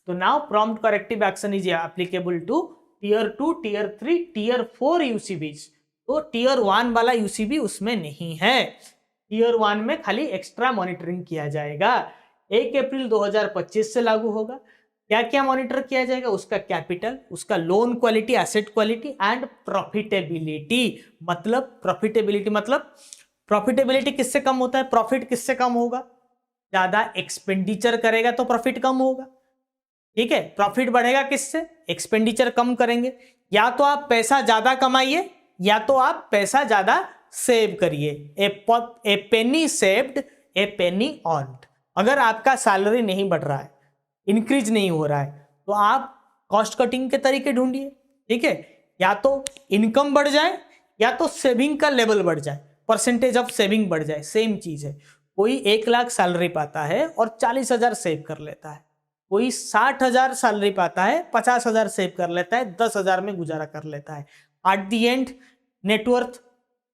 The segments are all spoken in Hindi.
तो now prompt corrective action is applicable to tier 2, tier 3, tier 4 UCBs. तो टीयर 1 वाला यूसीबी उसमें नहीं है। टीयर 1 में खाली एक्स्ट्रा मॉनिटरिंग किया जाएगा। 1 अप्रैल 2025 से लागू होगा। क्या क्या मॉनिटर किया जाएगा? उसका कैपिटल, उसका loan quality, asset quality and profitability. मतलब प्रॉफिटेबिलिटी किससे कम होता है? प्रॉफिट किससे कम होगा? ज्यादा एक्सपेंडिचर करेगा तो प्रॉफिट कम होगा। ठीक है, प्रॉफिट बढ़ेगा किससे? एक्सपेंडिचर कम करेंगे। या तो आप पैसा ज्यादा कमाइए या तो आप पैसा ज्यादा सेव करिए। ए पेनी सेव्ड ए पेनी अर्न्ड। अगर आपका सैलरी नहीं बढ़ रहा है, इंक्रीज नहीं हो रहा है, तो आप कॉस्ट कटिंग के तरीके ढूंढिए। ठीक है, या तो इनकम बढ़ जाए या तो सेविंग का लेवल बढ़ जाए, परसेंटेज ऑफ सेविंग बढ़ जाए। सेम चीज है। कोई 1 लाख सैलरी पाता है और 40,000 सेव कर लेता है। कोई 60,000 सैलरी पाता है, 50,000 सेव कर लेता है, 10,000 में गुजारा कर लेता है। At the and net worth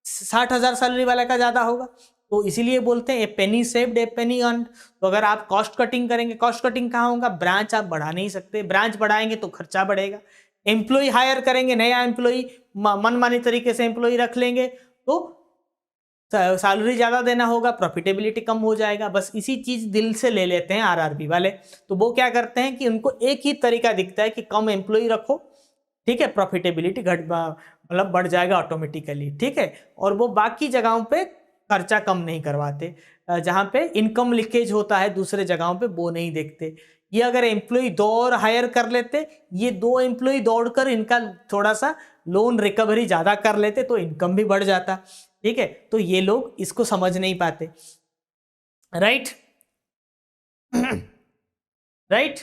60,000 salary वाले का ज्यादा होगा। तो इसीलिए बोलते हैं ए पेनी सेव्ड ए पेनी अर्न्ड। तो अगर आप कॉस्ट कटिंग करेंगे, कॉस्ट कटिंग कहाँ होगा? ब्रांच आप बढ़ा नहीं सकते। ब्रांच बढ़ाएंगे तो खर्चा बढ़ेगा। एम्प्लॉय हायर करेंगे, नया एम्प्लॉय, मनमानी तरीके से एम्प्लॉय रख लेंगे तो सैलरी ज्यादा देना होगा, प्रॉफिटेबिलिटी कम हो जाएगा। बस इसी चीज दिल से ले लेते हैं आरआरबी वाले। तो वो क्या करते हैं कि उनको एक ही तरीका दिखता है कि कम एम्प्लॉय रखो, ठीक है, प्रॉफिटेबिलिटी मतलब बढ़ जाएगा ऑटोमेटिकली। ठीक है, और वो बाकी जगहों पे खर्चा कम नहीं करवाते। जहां पे इनकम लीकेज होता है दूसरे जगहों पे, वो नहीं देखते। ये अगर एम्प्लॉय 2 और हायर कर लेते, ये 2 एम्प्लॉय दौड़कर इनका थोड़ा सा लोन रिकवरी ज्यादा कर लेते तो इनकम भी बढ़ जाता। ठीक है, तो ये लोग इसको समझ नहीं पाते। Right right.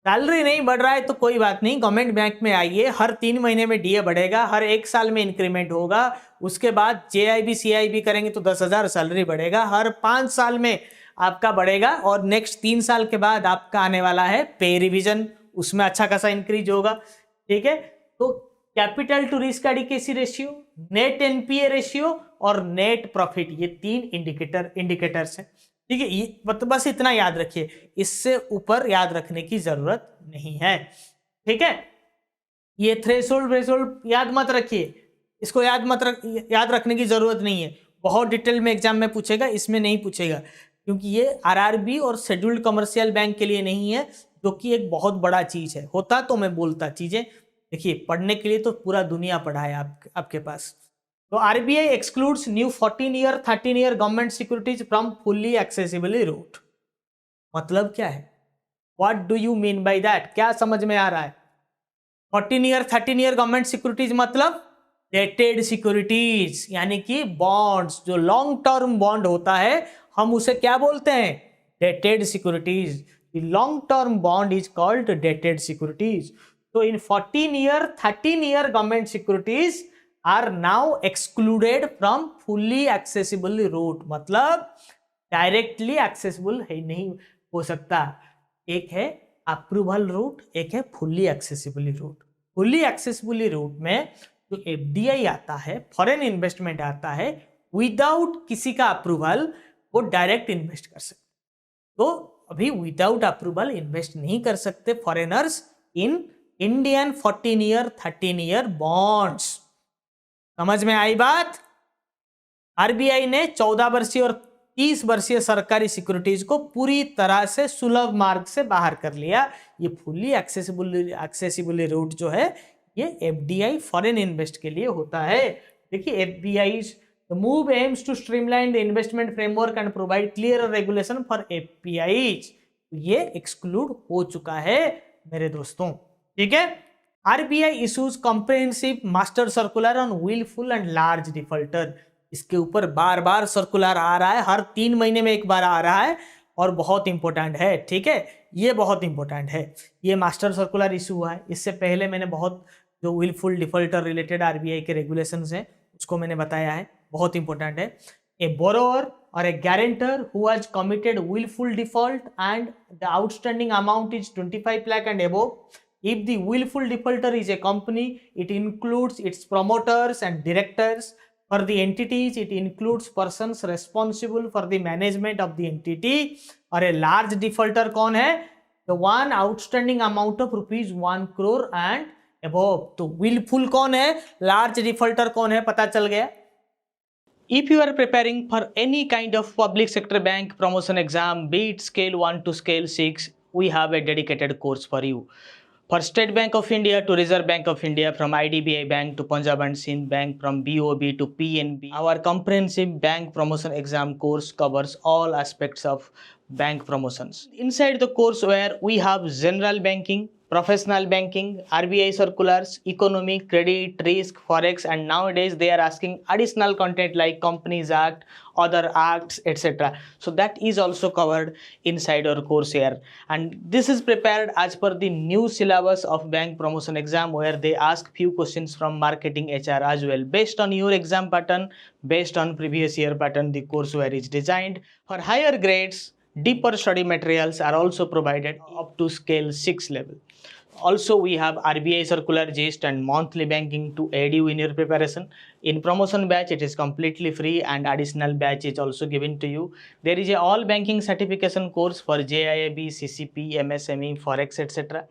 सैलरी नहीं बढ़ रहा है तो कोई बात नहीं, गवर्नमेंट बैंक में आइए, हर 3 महीने में डीए बढ़ेगा, हर 1 साल में इंक्रीमेंट होगा। उसके बाद जेआईबी सीआईबी करेंगे तो 10,000 सैलरी बढ़ेगा, हर 5 साल में आपका बढ़ेगा। और नेक्स्ट 3 साल के बाद आपका आने वाला है पे रिवीजन, उसमें अच्छा खासा इंक्रीज होगा। ठीक है, तो capital to risk adequacy ratio, net NPA ratio और नेट प्रॉफिट, ये 3 इंडिकेटर्स हैं। ठीक है, ये बस इतना याद रखिए, इससे ऊपर याद रखने की जरूरत नहीं है। ठीक है, ये थ्रेशोल्ड याद मत रखिए, इसको याद रखने की जरूरत नहीं है। बहुत डिटेल में एग्जाम में पूछेगा, इसमें नहीं पूछेगा, क्योंकि ये आरआरबी और शेड्यूल्ड कमर्शियल बैंक के लिए नहीं है, जो कि एक बहुत बड़ा चीज है। होता तो मैं बोलता चीजें। देखिए, पढ़ने के लिए तो पूरा दुनिया पढ़ा है आपके पास। तो RBI excludes new 14-year 13-year government securities from fully accessible route. मतलब क्या है? What do you mean by that? क्या समझ में आ रहा है? 14-year 13-year गवर्नमेंट सिक्योरिटीज मतलब डेटेड सिक्योरिटीज, यानी कि बॉन्ड्स, जो लॉन्ग टर्म बॉन्ड होता है हम उसे क्या बोलते हैं? Dated securities. Long term bond is called dated securities. तो इन 14-year 13-year government securities are now excluded from fully accessible route. मतलब डायरेक्टली एक्सेसिबल है नहीं हो सकता। एक है अप्रूवल रूट, एक है fully accessible route. Fully accessible route में जो एफडीआई आता है, फॉरेन इन्वेस्टमेंट आता है, विदाउट किसी का अप्रूवल वो डायरेक्ट इन्वेस्ट कर सकते। तो अभी विदाउट अप्रूवल इन्वेस्ट नहीं कर सकते foreigners in Indian 14-year 13-year bonds. समझ में आई बात? आरबीआई ने 14 वर्षीय और 30 वर्षीय सरकारी सिक्योरिटीज को पूरी तरह से सुलभ मार्ग से बाहर कर लिया। ये फुल्ली एक्सेसिबल रूट जो है, ये एफडीआई फॉरेन इन्वेस्ट के लिए होता है। देखिए, FDI move aims to streamline the investment framework and provide clear regulation for FPIs. ये एक्सक्लूड हो चुका है मेरे दोस्तों। ठीक है, RBI issues comprehensive master circular on wilful and large defaulter. इसके ऊपर बार बार सर्कुलर आ रहा है, हर 3 महीने में एक बार आ रहा है और बहुत इंपॉर्टेंट है। ठीक है, ये बहुत इंपॉर्टेंट है। ये मास्टर सर्कुलर इशू हुआ है। इससे पहले मैंने बहुत जो विलफुल डिफॉल्टर रिलेटेड आरबीआई के रेगुलेशंस हैं उसको मैंने बताया है, बहुत इंपॉर्टेंट है। ए borrower or a guarantor who has committed willful default and the outstanding amount is 25 lakh and above. If the willful defaulter is a company, it includes its promoters and directors. For the entities, it includes persons responsible for the management of the entity. और a large defaulter कौन है? The one outstanding amount of rupees 1 crore and above. तो willful कौन है, large defaulter कौन है, पता चल गया. If you are preparing for any kind of public sector bank promotion exam, be it scale 1 to scale 6, we have a dedicated course for you. For State Bank of India to Reserve Bank of India, from IDBI Bank to Punjab and Sind Bank, from BOB to PNB, our comprehensive bank promotion exam course covers all aspects of bank promotions. Inside the course where we have general banking, professional banking, RBI circulars, economy, credit, risk, forex, and nowadays they are asking additional content like Companies Act, other acts, etc. So that is also covered inside our course here, and this is prepared as per the new syllabus of bank promotion exam, where they ask few questions from marketing, HR as well. Based on your exam pattern, based on previous year pattern, the courseware is designed. For higher grades, deeper study materials are also provided up to scale 6 level. Also, we have RBI circular gist and monthly banking to aid you in your preparation. In promotion batch, it is completely free, and additional batch is also given to you. There is a all banking certification course for JIAB, CCP, MSME, Forex, etc.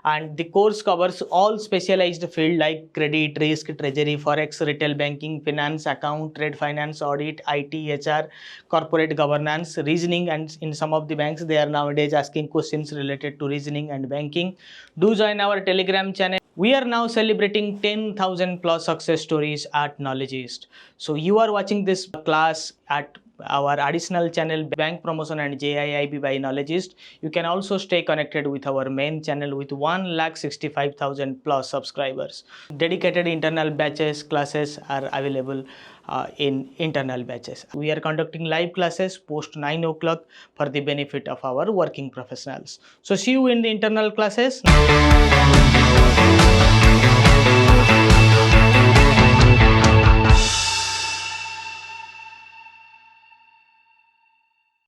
And the course covers all specialized field like credit, risk, treasury, forex, retail banking, finance, account, trade finance, audit, IT, HR, corporate governance, reasoning, and in some of the banks they are nowadays asking questions related to reasoning and banking. Do join our Telegram channel. We are now celebrating 10,000 plus success stories at Knowledge East. So you are watching this class at our additional channel Bank Promotion and JIIB by Knowledge East. You can also stay connected with our main channel with 1,65,000 plus subscribers. Dedicated internal batches classes are available in internal batches. We are conducting live classes post 9 o'clock for the benefit of our working professionals. So see you in the internal classes.